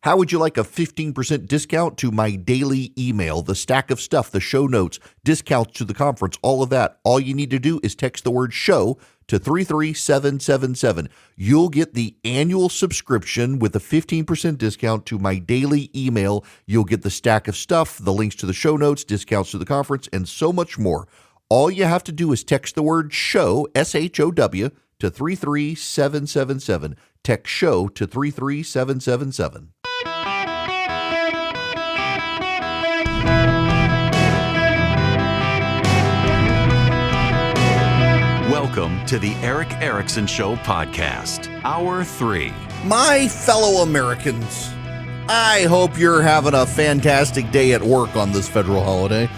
How would you like a 15% discount to my daily email, the stack of stuff, the show notes, discounts to the conference, all of that? All you need to do is text the word show to 33777. You'll get the annual subscription with a 15% discount to my daily email. You'll get the stack of stuff, the links to the show notes, discounts to the conference, and so much more. All you have to do is text the word show, SHOW, to 33777. Text show to 33777. Welcome to the Eric Erickson Show podcast, Hour 3. My fellow Americans, I hope you're having a fantastic day at work on this federal holiday.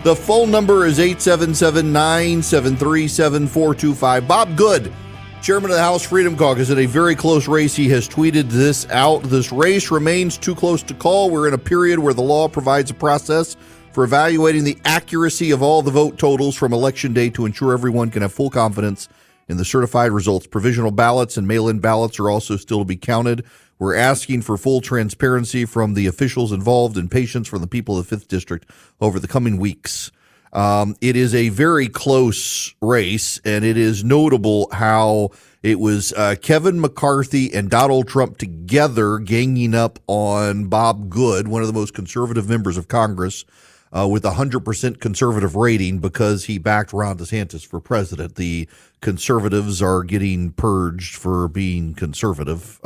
The phone number is 877-973-7425. Bob Good, chairman of the House Freedom Caucus, in a very close race. He has tweeted this out. This race remains too close to call. We're in a period where the law provides a process for evaluating the accuracy of all the vote totals from Election Day to ensure everyone can have full confidence in the certified results. Provisional ballots and mail-in ballots are also still to be counted. We're asking for full transparency from the officials involved and patience from the people of the 5th District over the coming weeks. It is a very close race, and it is notable how it was Kevin McCarthy and Donald Trump together ganging up on Bob Good, one of the most conservative members of Congress, with a 100% conservative rating because he backed Ron DeSantis for president. The conservatives are getting purged for being conservative.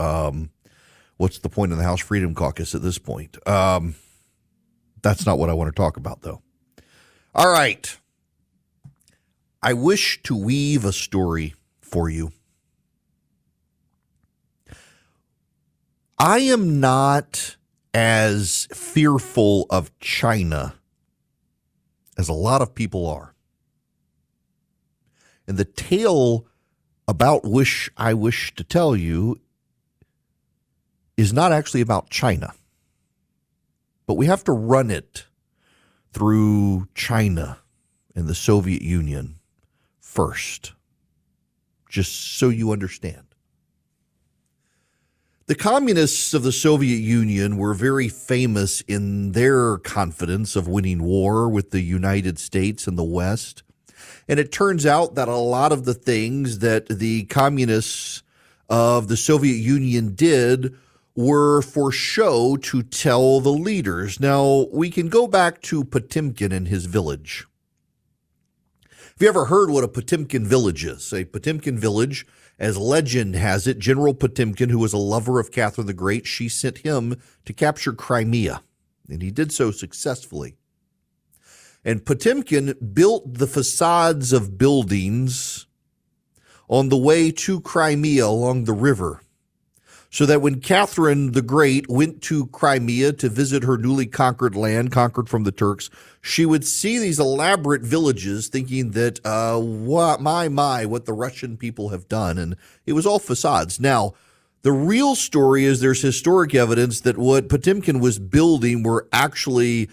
What's the point of the House Freedom Caucus at this point? That's not what I want to talk about, though. All right. I wish to weave a story for you. I am not as fearful of China as a lot of people are. And the tale about which I wish to tell you is not actually about China, but we have to run it through China and the Soviet Union first, just so you understand. The communists of the Soviet Union were very famous in their confidence of winning war with the United States and the West. And it turns out that a lot of the things that the communists of the Soviet Union did were for show to tell the leaders. Now, we can go back to Potemkin and his village. Have you ever heard what a Potemkin village is? A Potemkin village, as legend has it, General Potemkin, who was a lover of Catherine the Great, she sent him to capture Crimea, and he did so successfully. And Potemkin built the facades of buildings on the way to Crimea along the river, so that when Catherine the Great went to Crimea to visit her newly conquered land, conquered from the Turks, she would see these elaborate villages thinking that, what the Russian people have done. And it was all facades. Now, the real story is there's historic evidence that what Potemkin was building were actually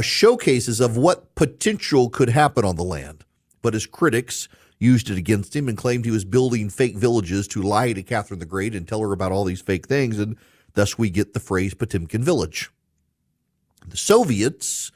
showcases of what potential could happen on the land. But his critics used it against him and claimed he was building fake villages to lie to Catherine the Great and tell her about all these fake things, and thus we get the phrase Potemkin village. The Soviets,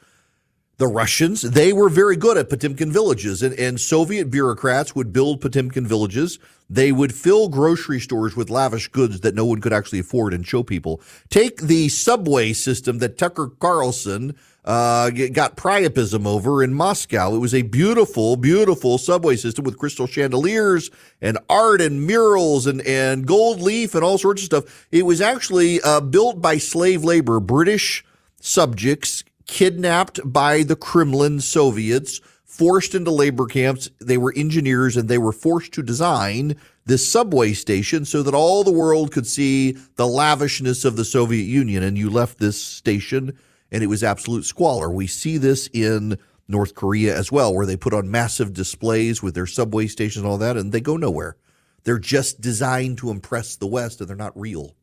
the Russians, they were very good at Potemkin villages, and Soviet bureaucrats would build Potemkin villages. They would fill grocery stores with lavish goods that no one could actually afford and show people. Take the subway system that Tucker Carlson got priapism over in Moscow. It was a beautiful, beautiful subway system with crystal chandeliers and art and murals and gold leaf and all sorts of stuff. It was actually built by slave labor, British subjects kidnapped by the Kremlin Soviets, forced into labor camps. They were engineers, and they were forced to design this subway station so that all the world could see the lavishness of the Soviet Union. And you left this station, and it was absolute squalor. We see this in North Korea as well, where they put on massive displays with their subway stations and all that, and they go nowhere. They're just designed to impress the West, and they're not real.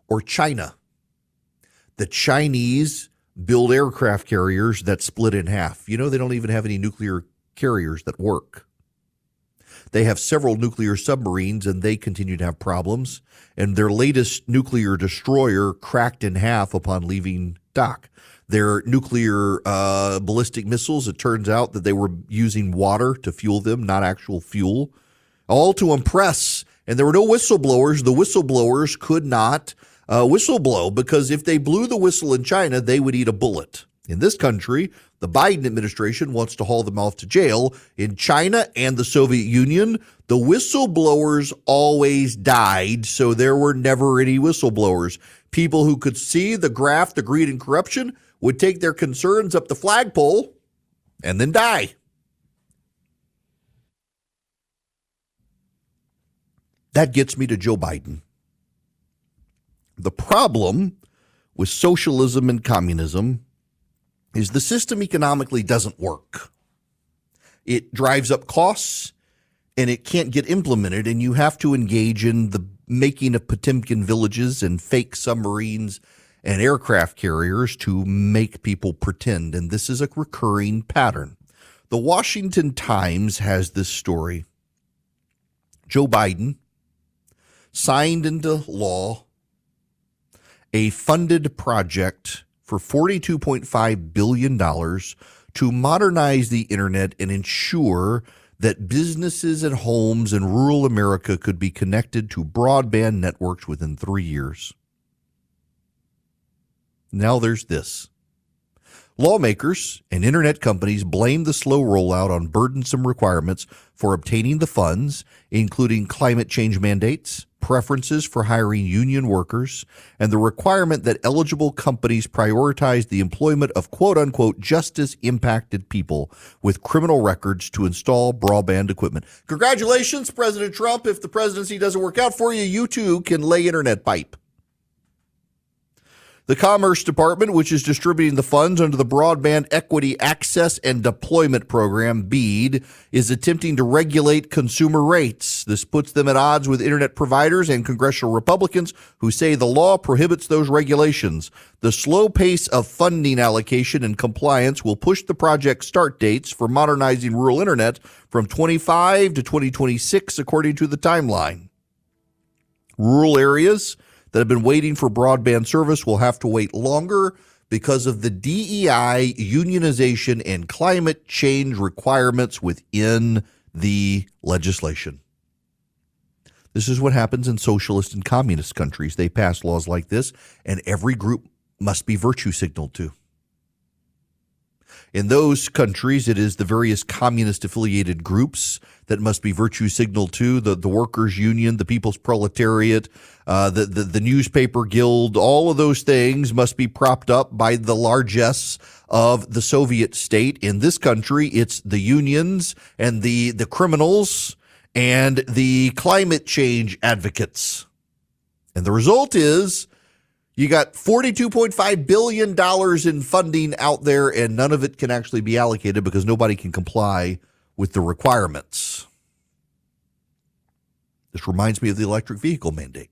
Or China. The Chinese build aircraft carriers that split in half. You know, they don't even have any nuclear carriers that work. They have several nuclear submarines, and they continue to have problems. And their latest nuclear destroyer cracked in half upon leaving dock. Their nuclear ballistic missiles, it turns out that they were using water to fuel them, not actual fuel, all to impress. And there were no whistleblowers. The whistleblowers could not whistleblow, because if they blew the whistle in China, they would eat a bullet. In this country, the Biden administration wants to haul them off to jail. In China and the Soviet Union, the whistleblowers always died, so there were never any whistleblowers. People who could see the graft, the greed, and corruption would take their concerns up the flagpole and then die. That gets me to Joe Biden. The problem with socialism and communism is the system economically doesn't work. It drives up costs, and it can't get implemented, and you have to engage in the making of Potemkin villages and fake submarines and aircraft carriers to make people pretend, and this is a recurring pattern. The Washington Times has this story. Joe Biden signed into law a funded project for $42.5 billion to modernize the internet and ensure that businesses and homes in rural America could be connected to broadband networks within 3 years. Now there's this. Lawmakers and internet companies blame the slow rollout on burdensome requirements for obtaining the funds, including climate change mandates, preferences for hiring union workers, and the requirement that eligible companies prioritize the employment of quote-unquote justice-impacted people with criminal records to install broadband equipment. Congratulations, President Trump. If the presidency doesn't work out for you, you too can lay internet pipe. The Commerce Department, which is distributing the funds under the Broadband Equity Access and Deployment Program, BEAD, is attempting to regulate consumer rates. This puts them at odds with internet providers and congressional Republicans who say the law prohibits those regulations. The slow pace of funding allocation and compliance will push the project start dates for modernizing rural internet from 25 to 2026, according to the timeline. Rural areas that have been waiting for broadband service will have to wait longer because of the DEI, unionization, and climate change requirements within the legislation. This is what happens in socialist and communist countries. They pass laws like this, and every group must be virtue signaled to. In those countries, it is the various communist-affiliated groups that must be virtue signaled to, the workers' union, the people's proletariat, the newspaper guild. All of those things must be propped up by the largesse of the Soviet state. In this country, it's the unions and the criminals and the climate change advocates. And the result is you got $42.5 billion in funding out there, and none of it can actually be allocated because nobody can comply with the requirements. This reminds me of the electric vehicle mandate.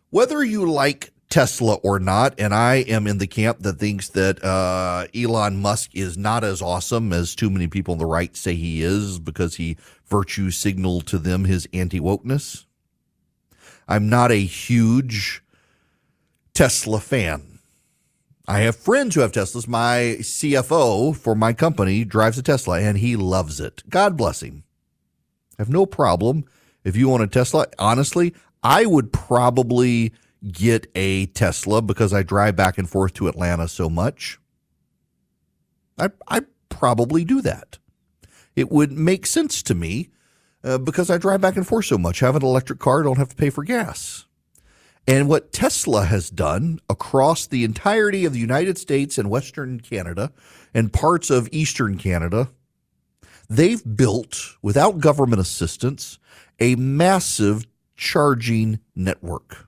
Whether you like Tesla or not, and I am in the camp that thinks that Elon Musk is not as awesome as too many people on the right say he is because he virtue signaled to them his anti-wokeness. I'm not a huge Tesla fan. I have friends who have Teslas. My CFO for my company drives a Tesla, and he loves it. God bless him. I have no problem if you want a Tesla. Honestly, I would probably get a Tesla because I drive back and forth to Atlanta so much. I probably do that. It would make sense to me. Because I drive back and forth so much. Have an electric car, don't have to pay for gas. And what Tesla has done across the entirety of the United States and Western Canada and parts of Eastern Canada, they've built, without government assistance, a massive charging network.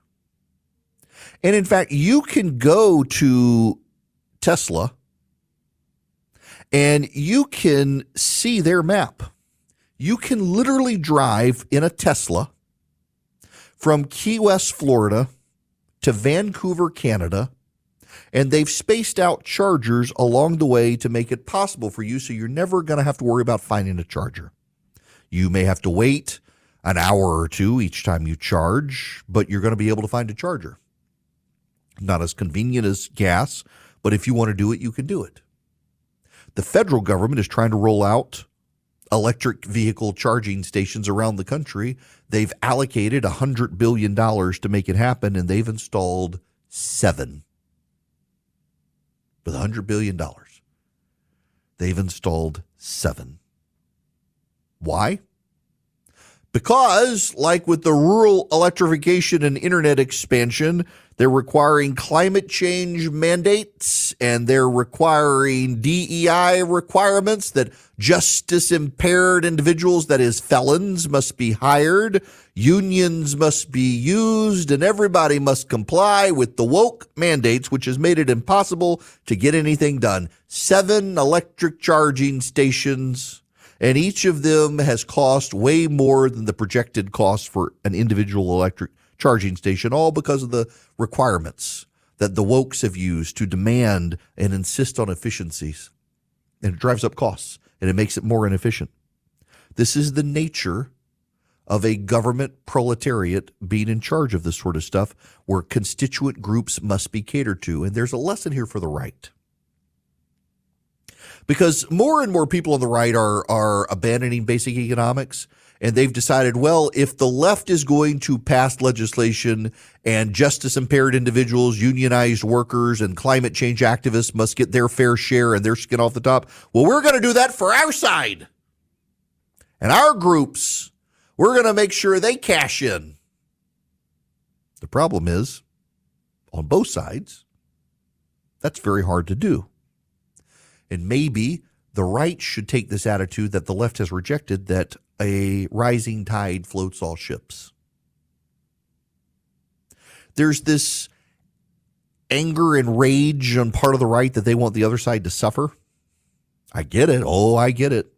And in fact, you can go to Tesla and you can see their map. You can literally drive in a Tesla from Key West, Florida to Vancouver, Canada, And they've spaced out chargers along the way to make it possible for you so you're never going to have to worry about finding a charger. You may have to wait an hour or two each time you charge, but you're going to be able to find a charger. Not as convenient as gas, but if you want to do it, you can do it. The federal government is trying to roll out electric vehicle charging stations around the country. They've allocated $100 billion to make it happen, and they've installed 7. With $100 billion, they've installed 7. Why? Because, like with the rural electrification and internet expansion, they're requiring climate change mandates and they're requiring DEI requirements that justice impaired individuals, that is felons, must be hired, unions must be used, and everybody must comply with the woke mandates, which has made it impossible to get anything done. 7 electric charging stations, and each of them has cost way more than the projected cost for an individual electric charging station, all because of the requirements that the wokes have used to demand and insist on efficiencies. And it drives up costs and it makes it more inefficient. This is the nature of a government proletariat being in charge of this sort of stuff, where constituent groups must be catered to. And there's a lesson here for the right. Because more and more people on the right are abandoning basic economics, and they've decided, well, if the left is going to pass legislation and justice-impaired individuals, unionized workers, and climate change activists must get their fair share and their skin off the top, well, we're going to do that for our side. And our groups, we're going to make sure they cash in. The problem is, on both sides, that's very hard to do. And maybe the right should take this attitude that the left has rejected, that a rising tide floats all ships. There's this anger and rage on part of the right that they want the other side to suffer. I get it. Oh, I get it.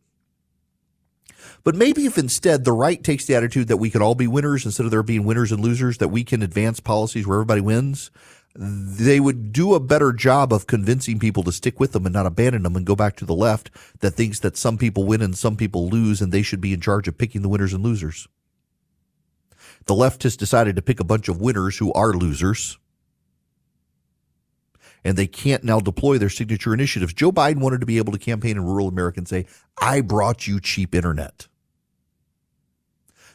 But maybe if instead the right takes the attitude that we could all be winners instead of there being winners and losers, that we can advance policies where everybody wins, they would do a better job of convincing people to stick with them and not abandon them and go back to the left that thinks that some people win and some people lose and they should be in charge of picking the winners and losers. The left has decided to pick a bunch of winners who are losers, and they can't now deploy their signature initiatives. Joe Biden wanted to be able to campaign in rural America and say, I brought you cheap internet.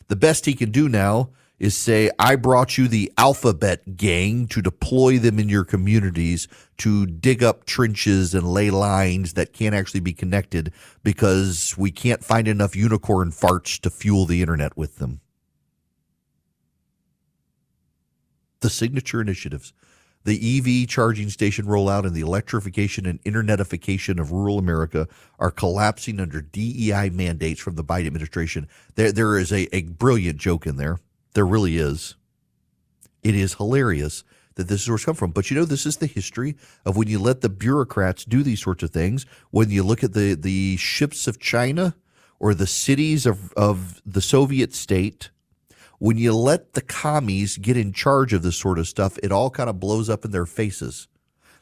The best he can do now is say, I brought you the alphabet gang to deploy them in your communities to dig up trenches and lay lines that can't actually be connected because we can't find enough unicorn farts to fuel the internet with them. The signature initiatives, the EV charging station rollout, and the electrification and internetification of rural America are collapsing under DEI mandates from the Biden administration. There is a brilliant joke in there. There really is. It is hilarious that this is where it's come from. But you know, this is the history of when you let the bureaucrats do these sorts of things. When you look at the ships of China or the cities of the Soviet state, when you let the commies get in charge of this sort of stuff, it all kind of blows up in their faces.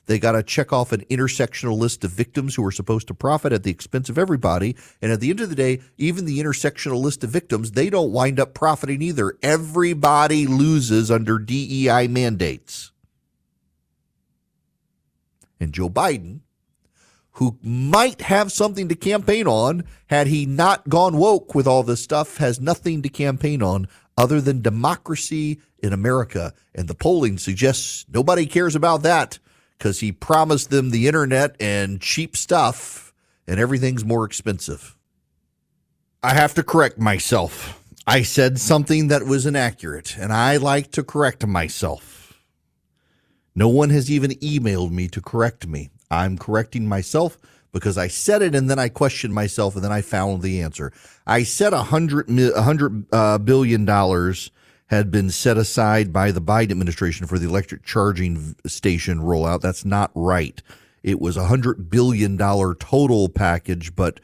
They got to check off an intersectional list of victims who are supposed to profit at the expense of everybody. And at the end of the day, even the intersectional list of victims, they don't wind up profiting either. Everybody loses under DEI mandates. And Joe Biden, who might have something to campaign on had he not gone woke with all this stuff, has nothing to campaign on other than democracy in America. And the polling suggests nobody cares about that, because he promised them the internet and cheap stuff, and everything's more expensive. I have to correct myself. I said something that was inaccurate, and I like to correct myself. No one has even emailed me to correct me. I'm correcting myself because I said it, and then I questioned myself, and then I found the answer. I said $100 billion had been set aside by the Biden administration for the electric charging station rollout. That's not right. It was $100 billion total package, but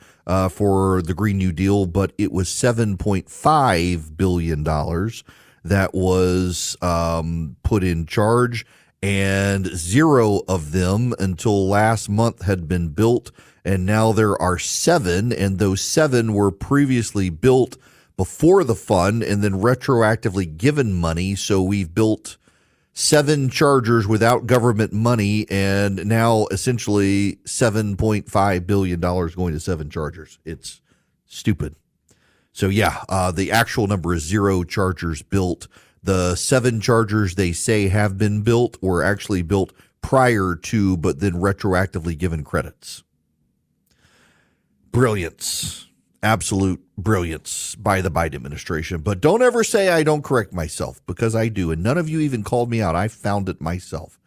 for the Green New Deal, but it was $7.5 billion that was put in charge. and 0 of them until last month had been built, and now there are 7, and those 7 were previously built before the fund and then retroactively given money. So we've built 7 chargers without government money, and now essentially $7.5 billion going to 7 chargers. It's stupid. So yeah, the actual number is 0 chargers built. The 7 chargers they say have been built were actually built prior to, but then retroactively given credits. Brilliance. Absolute brilliance by the Biden administration. But don't ever say I don't correct myself, because I do. And none of you even called me out. I found it myself.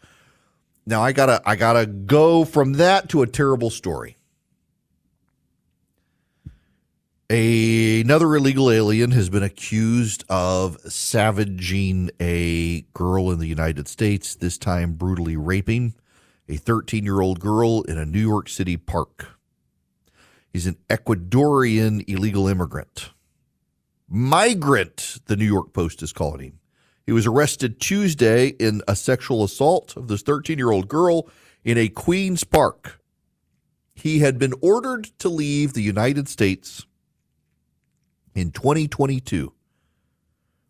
Now I gotta go from that to a terrible story. Another illegal alien has been accused of savaging a girl in the United States, this time brutally raping a 13-year-old girl in a New York City park. He's an Ecuadorian illegal immigrant. Migrant, the New York Post is calling him. He was arrested Tuesday in a sexual assault of this 13-year-old girl in a Queens park. He had been ordered to leave the United States in 2022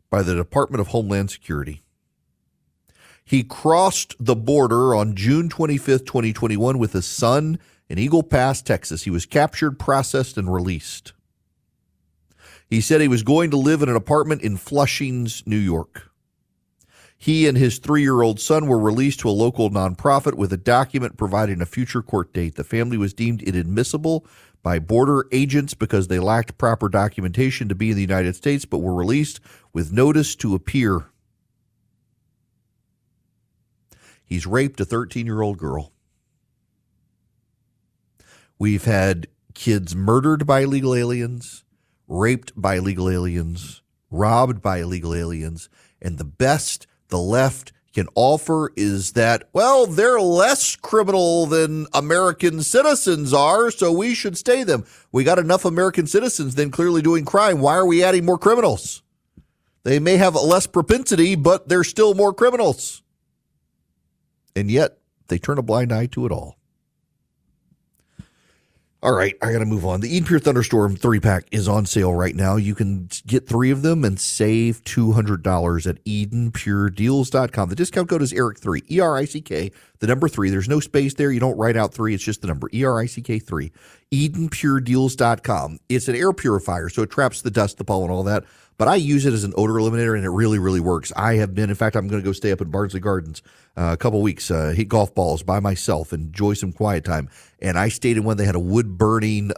by the Department of Homeland Security. He crossed the border on June 25th, 2021 with his son in Eagle Pass, Texas. He was captured, processed, and released. He said he was going to live in an apartment in Flushings, New York. He and his 3-year-old son were released to a local nonprofit with a document providing a future court date. The family was deemed inadmissible by border agents because they lacked proper documentation to be in the United States, but were released with notice to appear. He's raped a 13-year-old girl. We've had kids murdered by illegal aliens, raped by illegal aliens, robbed by illegal aliens, and the best the left can offer is that, well, they're less criminal than American citizens are, so we should stay them. We got enough American citizens then clearly doing crime. Why are we adding more criminals? They may have a less propensity, but they're still more criminals. And yet they turn a blind eye to it all. All right, I got to move on. The Eden Pure Thunderstorm 3-pack is on sale right now. You can get 3 of them and save $200 at EdenPureDeals.com. The discount code is ERIC3, E-R-I-C-K, the number 3. There's no space there. You don't write out 3. It's just the number, ERICK3. EdenPureDeals.com. It's an air purifier, so it traps the dust, the pollen, all that. But I use it as an odor eliminator, and it really, really works. I have been, in fact, I'm going to go stay up in Bardsley Gardens a couple weeks, hit golf balls by myself, enjoy some quiet time. And I stayed in one. They had a wood-burning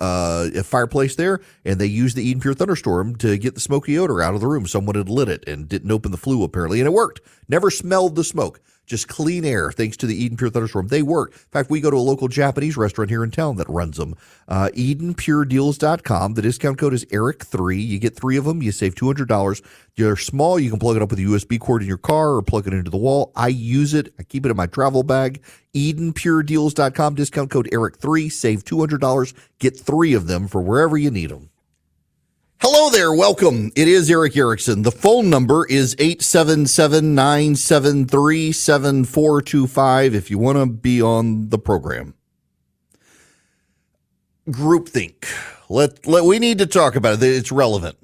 fireplace there, and they used the Eden Pure Thunderstorm to get the smoky odor out of the room. Someone had lit it and didn't open the flue, apparently, and it worked. Never smelled the smoke. Just clean air, thanks to the Eden Pure Thunderstorm. They work. In fact, we go to a local Japanese restaurant here in town that runs them. EdenPureDeals.com. The discount code is ERIC3. You get 3 of them. You save $200. They're small. You can plug it up with a USB cord in your car or plug it into the wall. I use it. I keep it in my travel bag. EdenPureDeals.com. Discount code ERIC3. Save $200. Get 3 of them for wherever you need them. Hello there. Welcome. It is Eric Erickson. The phone number is 877-973-7425 if you want to be on the program. Groupthink. We need to talk about it. It's relevant.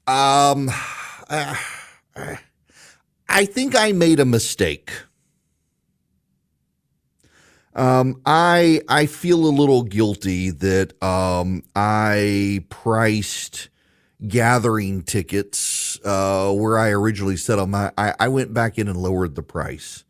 I think I made a mistake. I feel a little guilty that I priced gathering tickets where I originally set them. I went back in and lowered the price.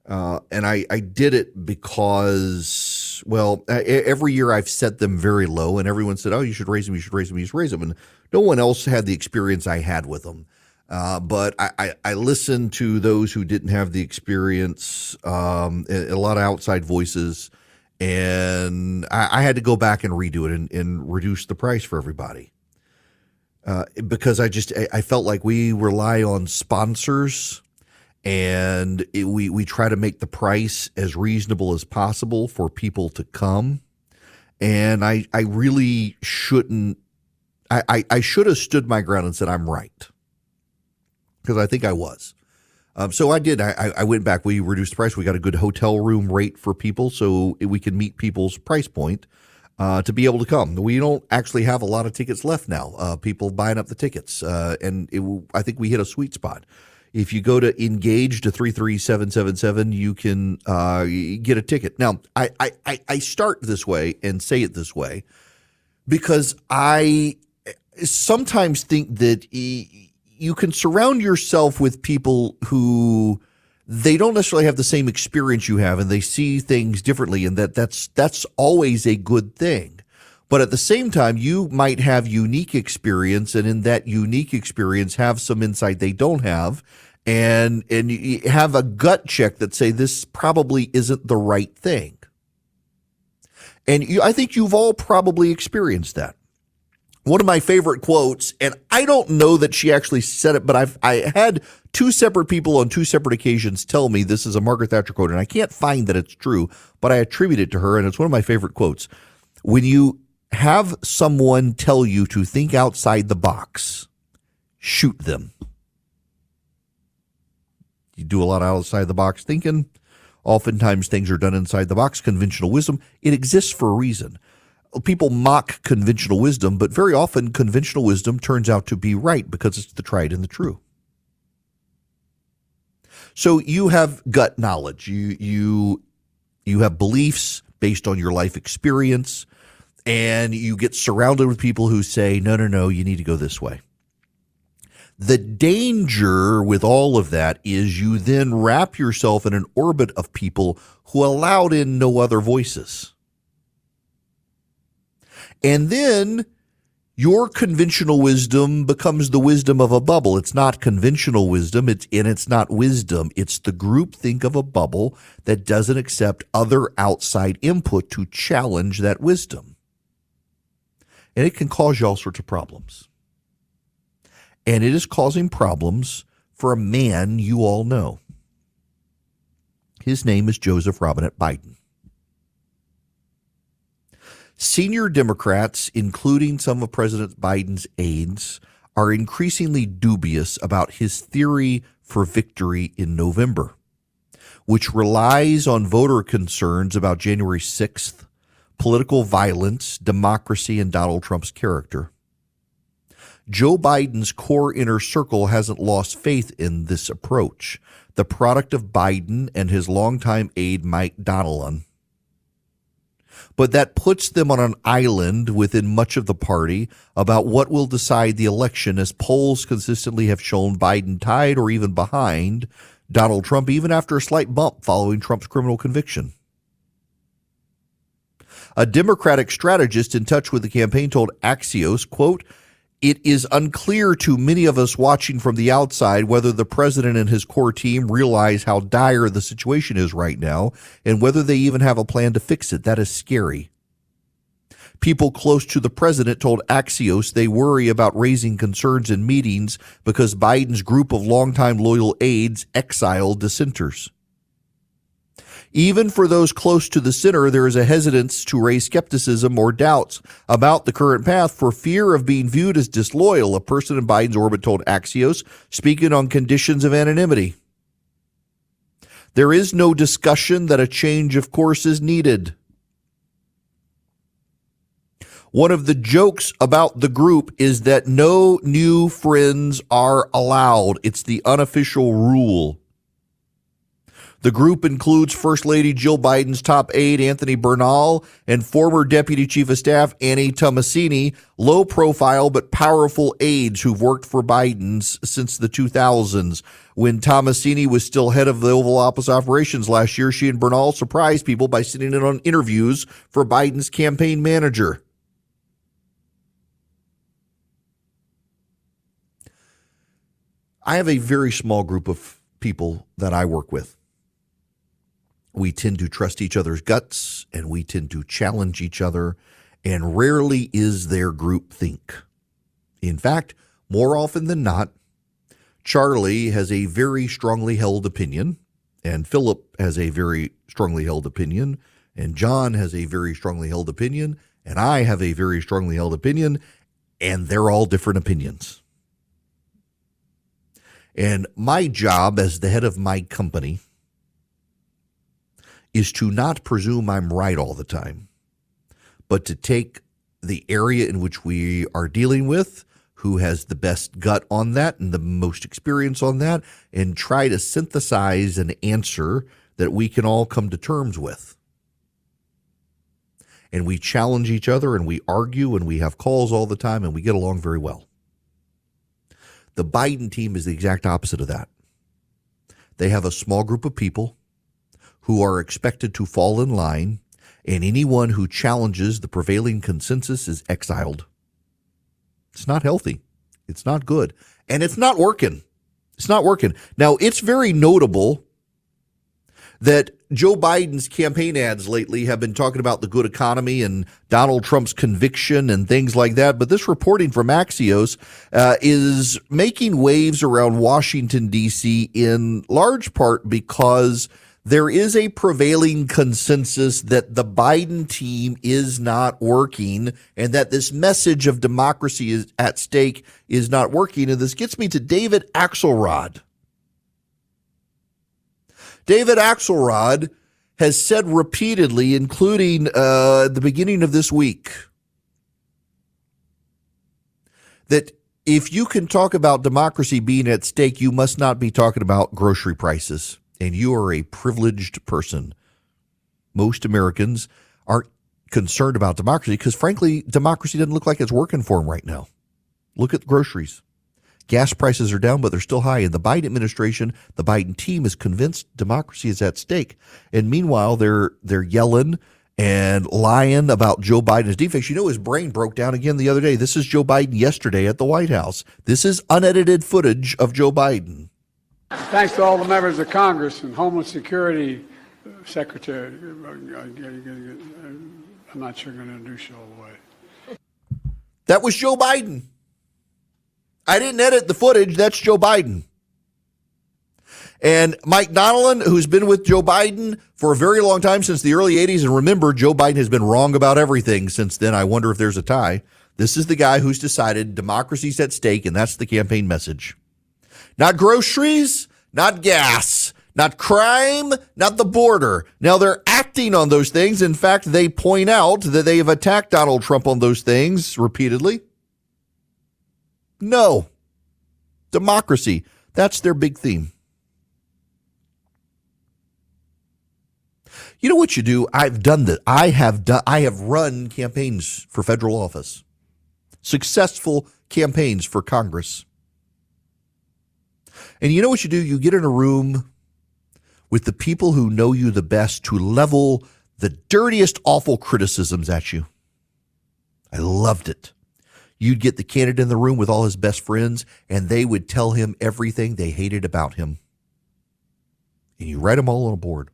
And I did it because, well, every year I've set them very low, and everyone said, oh, you should raise them, you should raise them, you should raise them. And no one else had the experience I had with them. But I listened to those who didn't have the experience, a lot of outside voices, and I had to go back and redo it and reduce the price for everybody. Because I felt like we rely on sponsors, and we try to make the price as reasonable as possible for people to come. And I really shouldn't, I should have stood my ground and said, I'm right. Because I think I was. So I did. I went back. We reduced the price. We got a good hotel room rate for people so we can meet people's price point to be able to come. We don't actually have a lot of tickets left now. People buying up the tickets. And I think we hit a sweet spot. If you go to engage to 33777, you can get a ticket. Now, I start this way and say it this way because I sometimes think that you can surround yourself with people who they don't necessarily have the same experience you have and they see things differently, and that's always a good thing. But at the same time, you might have unique experience, and in that unique experience have some insight they don't have, and you have a gut check that say this probably isn't the right thing. And I think you've all probably experienced that. One of my favorite quotes, and I don't know that she actually said it, but I had two separate people on two separate occasions tell me this is a Margaret Thatcher quote, and I can't find that it's true, but I attribute it to her, and it's one of my favorite quotes. When you have someone tell you to think outside the box, shoot them. You do a lot of outside the box thinking. Oftentimes things are done inside the box. Conventional wisdom, it exists for a reason. People mock conventional wisdom, but very often conventional wisdom turns out to be right because it's the tried and the true. So you have gut knowledge. You have beliefs based on your life experience, and you get surrounded with people who say, no, you need to go this way. The danger with all of that is you then wrap yourself in an orbit of people who allowed in no other voices. And then your conventional wisdom becomes the wisdom of a bubble. It's not conventional wisdom, it's not wisdom. It's the groupthink of a bubble that doesn't accept other outside input to challenge that wisdom. And it can cause you all sorts of problems. And it is causing problems for a man you all know. His name is Joseph Robinette Biden. Senior Democrats, including some of President Biden's aides, are increasingly dubious about his theory for victory in November, which relies on voter concerns about January 6th, political violence, democracy, and Donald Trump's character. Joe Biden's core inner circle hasn't lost faith in this approach, the product of Biden and his longtime aide Mike Donilon. But that puts them on an island within much of the party about what will decide the election, as polls consistently have shown Biden tied or even behind Donald Trump, even after a slight bump following Trump's criminal conviction. A Democratic strategist in touch with the campaign told Axios, quote, "It is unclear to many of us watching from the outside whether the president and his core team realize how dire the situation is right now and whether they even have a plan to fix it. That is scary." People close to the president told Axios they worry about raising concerns in meetings because Biden's group of longtime loyal aides exile dissenters. Even for those close to the center, there is a hesitance to raise skepticism or doubts about the current path for fear of being viewed as disloyal, a person in Biden's orbit told Axios, speaking on conditions of anonymity. There is no discussion that a change of course is needed. One of the jokes about the group is that no new friends are allowed. It's the unofficial rule. The group includes First Lady Jill Biden's top aide, Anthony Bernal, and former Deputy Chief of Staff, Annie Tomasini, low-profile but powerful aides who've worked for Biden's since the 2000s. When Tomasini was still head of the Oval Office operations last year, she and Bernal surprised people by sitting in on interviews for Biden's campaign manager. I have a very small group of people that I work with. We tend to trust each other's guts, and we tend to challenge each other, and rarely is there groupthink. In fact, more often than not, Charlie has a very strongly held opinion, and Philip has a very strongly held opinion, and John has a very strongly held opinion, and I have a very strongly held opinion, and they're all different opinions. And my job as the head of my company is to not presume I'm right all the time, but to take the area in which we are dealing with, who has the best gut on that and the most experience on that, and try to synthesize an answer that we can all come to terms with. And we challenge each other and we argue and we have calls all the time and we get along very well. The Biden team is the exact opposite of that. They have a small group of people who are expected to fall in line, and anyone who challenges the prevailing consensus is exiled. It's not healthy. It's not good. And it's not working. It's not working. Now, it's very notable that Joe Biden's campaign ads lately have been talking about the good economy and Donald Trump's conviction and things like that. But this reporting from Axios is making waves around Washington, D.C. in large part because there is a prevailing consensus that the Biden team is not working and that this message of democracy is at stake is not working. And this gets me to David Axelrod. David Axelrod has said repeatedly, including at the beginning of this week, that if you can talk about democracy being at stake, you must not be talking about grocery prices. And you are a privileged person. Most Americans aren't concerned about democracy because, frankly, democracy doesn't look like it's working for them right now. Look at groceries. Gas prices are down, but they're still high. And the Biden administration, the Biden team is convinced democracy is at stake. And meanwhile, they're yelling and lying about Joe Biden's defects. You know, his brain broke down again the other day. This is Joe Biden yesterday at the White House. This is unedited footage of Joe Biden. Thanks to all the members of Congress and Homeland Security Secretary. I'm not sure I'm going to introduce you all the way. That was Joe Biden. I didn't edit the footage. That's Joe Biden. And Mike Donilon, who's been with Joe Biden for a very long time, since the early 80s. And remember, Joe Biden has been wrong about everything since then. I wonder if there's a tie. This is the guy who's decided democracy's at stake, and that's the campaign message. Not groceries, not gas, not crime, not the border. Now, they're acting on those things. In fact, they point out that they have attacked Donald Trump on those things repeatedly. No. Democracy. That's their big theme. You know what you do? I've done that. I have run campaigns for federal office. Successful campaigns for Congress. And you know what you do? You get in a room with the people who know you the best to level the dirtiest, awful criticisms at you. I loved it. You'd get the candidate in the room with all his best friends, and they would tell him everything they hated about him. And you write them all on a board.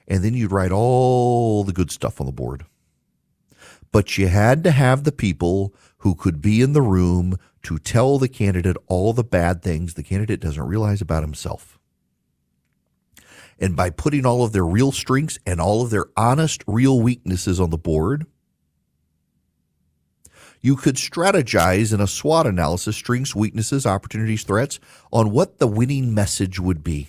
And then you'd write all the good stuff on the board. But you had to have the people who could be in the room to tell the candidate all the bad things the candidate doesn't realize about himself. And by putting all of their real strengths and all of their honest, real weaknesses on the board, you could strategize in a SWOT analysis, strengths, weaknesses, opportunities, threats, on what the winning message would be.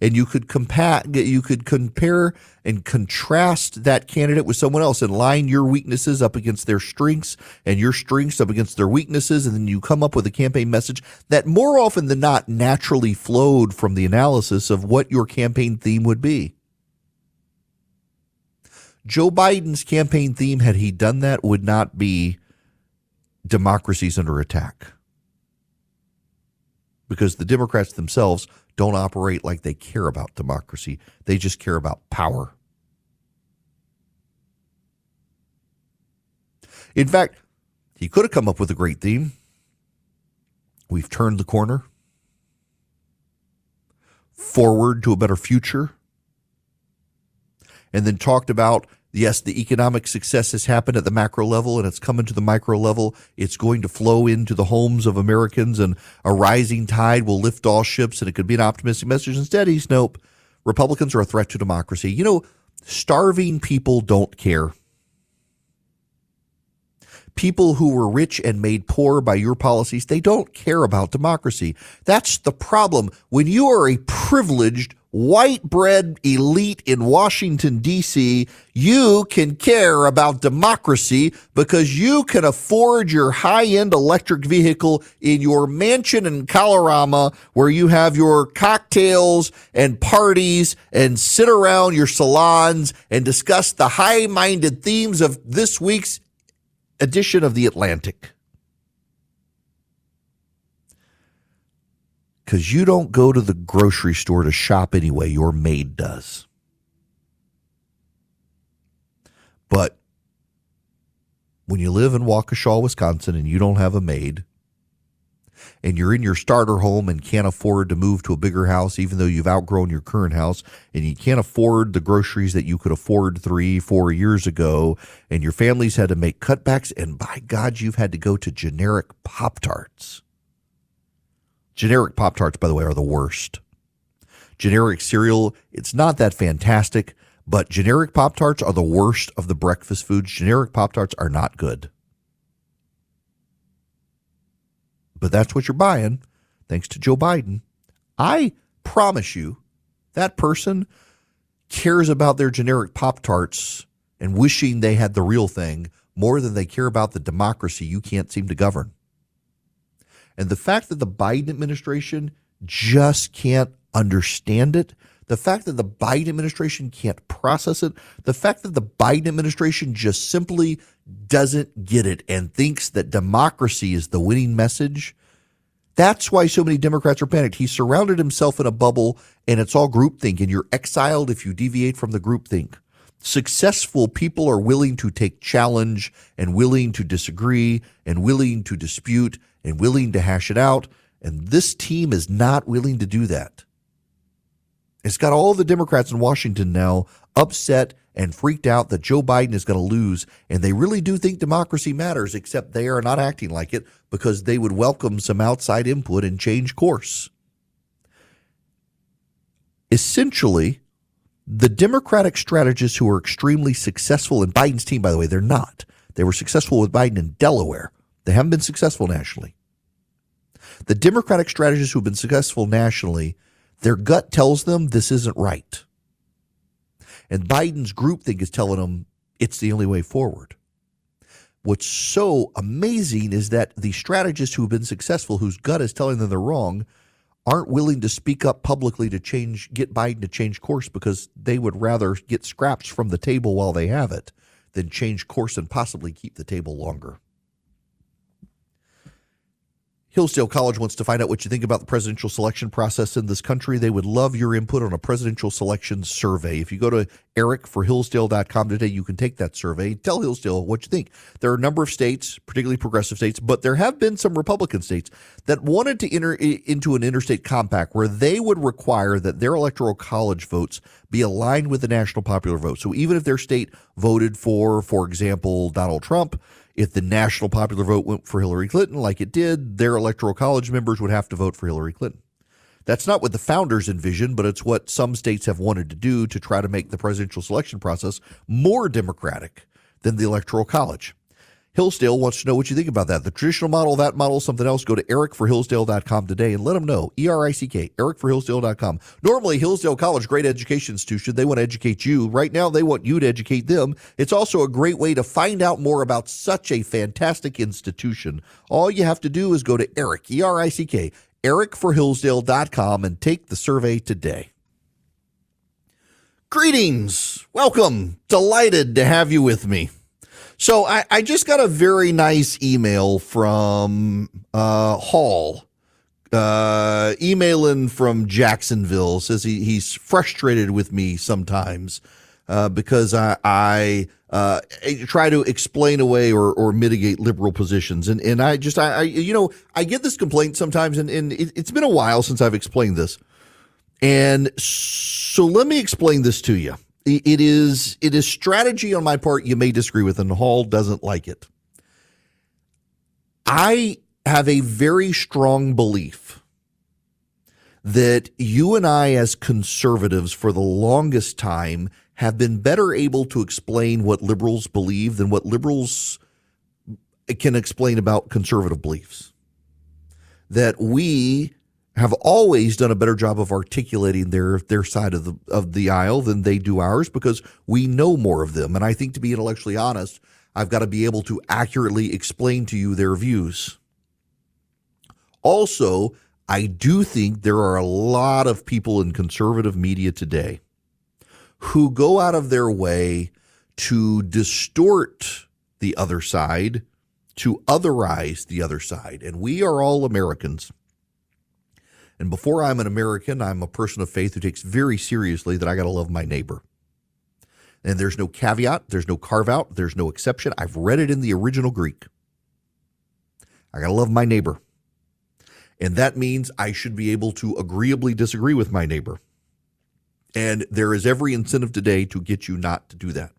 And you could compare and contrast that candidate with someone else and line your weaknesses up against their strengths and your strengths up against their weaknesses. And then you come up with a campaign message that more often than not naturally flowed from the analysis of what your campaign theme would be. Joe Biden's campaign theme, had he done that, would not be democracy's under attack. Because the Democrats themselves don't operate like they care about democracy. They just care about power. In fact, he could have come up with a great theme. We've turned the corner. Forward to a better future. And then talked about, yes, the economic success has happened at the macro level and it's coming to the micro level. It's going to flow into the homes of Americans, and a rising tide will lift all ships, and it could be an optimistic message. Instead, nope, Republicans are a threat to democracy. You know, starving people don't care. people who were rich and made poor by your policies, they don't care about democracy. That's the problem. When you are a privileged, white bread elite in Washington, D.C., you can care about democracy because you can afford your high-end electric vehicle in your mansion in Colorado where you have your cocktails and parties and sit around your salons and discuss the high-minded themes of this week's edition of The Atlantic. Because you don't go to the grocery store to shop anyway. Your maid does. But when you live in Waukesha, Wisconsin, and you don't have a maid, and you're in your starter home and can't afford to move to a bigger house, even though you've outgrown your current house, and you can't afford the groceries that you could afford 3-4 years ago, and your family's had to make cutbacks, and by God, you've had to go to generic Pop-Tarts. Generic Pop-Tarts, by the way, are the worst. Generic cereal, it's not that fantastic, but generic Pop-Tarts are the worst of the breakfast foods. Generic Pop-Tarts are not good. But that's what you're buying, thanks to Joe Biden. I promise you, that person cares about their generic Pop-Tarts and wishing they had the real thing more than they care about the democracy you can't seem to govern. And the fact that the Biden administration just can't understand it, the fact that the Biden administration can't process it, the fact that the Biden administration just simply doesn't get it and thinks that democracy is the winning message, that's why so many Democrats are panicked. He surrounded himself in a bubble, and it's all groupthink, and you're exiled if you deviate from the groupthink. Successful people are willing to take challenge and willing to disagree and willing to dispute and willing to hash it out, and this team is not willing to do that. It's got all the Democrats in Washington now upset and freaked out that Joe Biden is going to lose, and they really do think democracy matters, except they are not acting like it because they would welcome some outside input and change course. Essentially, the Democratic strategists who are extremely successful in Biden's team, by the way, they're not. They were successful with Biden in Delaware. They haven't been successful nationally. The Democratic strategists who have been successful nationally, their gut tells them this isn't right. And Biden's groupthink is telling them it's the only way forward. What's so amazing is that the strategists who have been successful, whose gut is telling them they're wrong, aren't willing to speak up publicly to get Biden to change course because they would rather get scraps from the table while they have it than change course and possibly keep the table longer. Hillsdale College wants to find out what you think about the presidential selection process in this country. They would love your input on a presidential selection survey. If you go to ericforhillsdale.com today, you can take that survey. Tell Hillsdale what you think. There are a number of states, particularly progressive states, but there have been some Republican states that wanted to enter into an interstate compact where they would require that their electoral college votes be aligned with the national popular vote. So even if their state voted for example, Donald Trump, if the national popular vote went for Hillary Clinton like it did, their electoral college members would have to vote for Hillary Clinton. That's not what the founders envisioned, but it's what some states have wanted to do to try to make the presidential selection process more democratic than the electoral college. Hillsdale wants to know what you think about that. The traditional model, that model, something else. Go to ericforhillsdale.com today and let them know. ERICK, ericforhillsdale.com. Normally, Hillsdale College, great education institution. They want to educate you. Right now, they want you to educate them. It's also a great way to find out more about such a fantastic institution. All you have to do is go to Eric, ERICK, ericforhillsdale.com and take the survey today. Greetings. Welcome. Delighted to have you with me. So I just got a very nice email from Hall, emailing from Jacksonville. Says he's frustrated with me sometimes because I try to explain away or mitigate liberal positions. And I get this complaint sometimes, and it's been a while since I've explained this. And so let me explain this to you. It is strategy on my part you may disagree with, and Hall doesn't like it. I have a very strong belief that you and I as conservatives for the longest time have been better able to explain what liberals believe than what liberals can explain about conservative beliefs. That we have always done a better job of articulating their side of the aisle than they do ours because we know more of them. And I think to be intellectually honest, I've got to be able to accurately explain to you their views. Also, I do think there are a lot of people in conservative media today who go out of their way to distort the other side, to otherize the other side. And we are all Americans. And before I'm an American, I'm a person of faith who takes very seriously that I got to love my neighbor. And there's no caveat, there's no carve out, there's no exception. I've read it in the original Greek. I got to love my neighbor. And that means I should be able to agreeably disagree with my neighbor. And there is every incentive today to get you not to do that.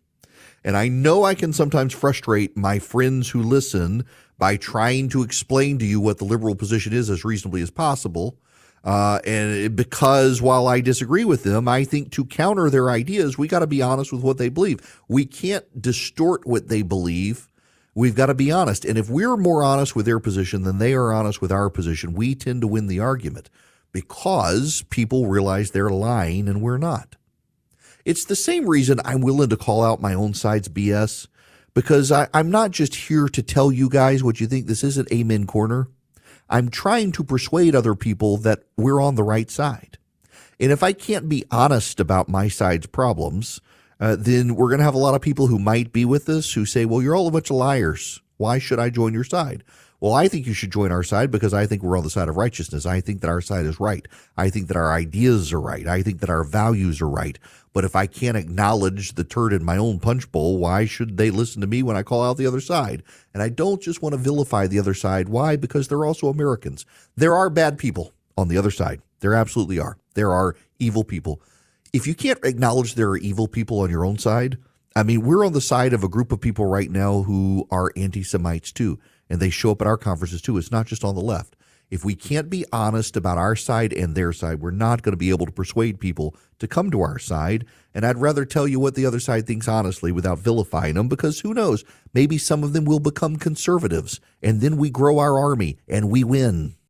And I know I can sometimes frustrate my friends who listen by trying to explain to you what the liberal position is as reasonably as possible. And because while I disagree with them, I think to counter their ideas, we got to be honest with what they believe. We can't distort what they believe. We've got to be honest. And if we're more honest with their position than they are honest with our position, we tend to win the argument because people realize they're lying and we're not. It's the same reason I'm willing to call out my own side's BS, because I'm not just here to tell you guys what you think. This isn't Amen Corner. I'm trying to persuade other people that we're on the right side. And if I can't be honest about my side's problems, then we're going to have a lot of people who might be with us who say, well, you're all a bunch of liars. Why should I join your side? Well, I think you should join our side because I think we're on the side of righteousness. I think that our side is right. I think that our ideas are right. I think that our values are right. But if I can't acknowledge the turd in my own punch bowl, why should they listen to me when I call out the other side? And I don't just want to vilify the other side. Why? Because they're also Americans. There are bad people on the other side. There absolutely are. There are evil people. If you can't acknowledge there are evil people on your own side, I mean, we're on the side of a group of people right now who are anti-Semites too, and they show up at our conferences too. It's not just on the left. If we can't be honest about our side and their side, we're not going to be able to persuade people to come to our side. And I'd rather tell you what the other side thinks honestly without vilifying them, because who knows, maybe some of them will become conservatives, and then we grow our army and we win.